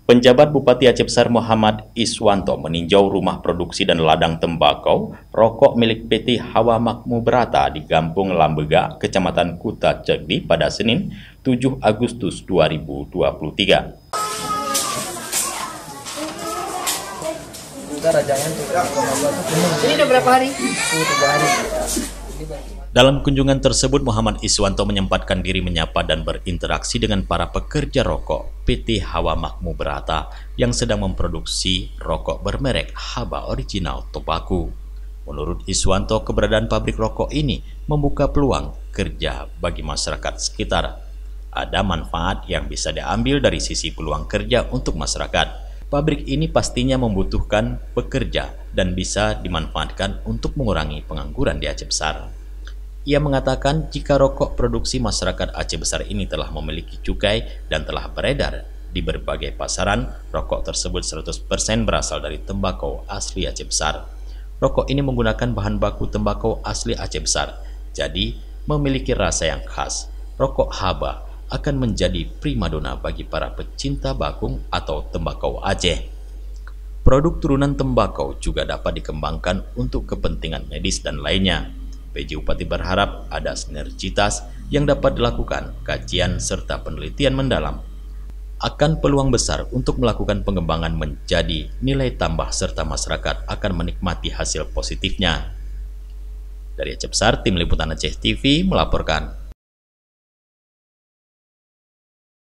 Penjabat Bupati Aceh Besar Muhammad Iswanto meninjau rumah produksi dan ladang tembakau rokok milik PT Hawa Makmu Berata di Kampung Lambega, Kecamatan Kuta Cegdi pada Senin 7 Agustus 2023. Ini udah berapa hari? Dalam kunjungan tersebut, Muhammad Iswanto menyempatkan diri menyapa dan berinteraksi dengan para pekerja rokok PT Hawa Makmu Berata yang sedang memproduksi rokok bermerek Haba Original Tobacco. Menurut Iswanto, keberadaan pabrik rokok ini membuka peluang kerja bagi masyarakat sekitar. Ada manfaat yang bisa diambil dari sisi peluang kerja untuk masyarakat. Pabrik ini pastinya membutuhkan pekerja dan bisa dimanfaatkan untuk mengurangi pengangguran di Aceh Besar. Ia mengatakan jika rokok produksi masyarakat Aceh Besar ini telah memiliki cukai dan telah beredar di berbagai pasaran, rokok tersebut 100% berasal dari tembakau asli Aceh Besar. Rokok ini menggunakan bahan baku tembakau asli Aceh Besar, jadi memiliki rasa yang khas. Rokok Haba akan menjadi primadona bagi para pecinta bakung atau tembakau Aceh. Produk turunan tembakau juga dapat dikembangkan untuk kepentingan medis dan lainnya. PJ Bupati berharap ada sinergitas yang dapat dilakukan kajian serta penelitian mendalam. Akan peluang besar untuk melakukan pengembangan menjadi nilai tambah serta masyarakat akan menikmati hasil positifnya. Dari Aceh Besar, Tim Liputan Aceh TV melaporkan.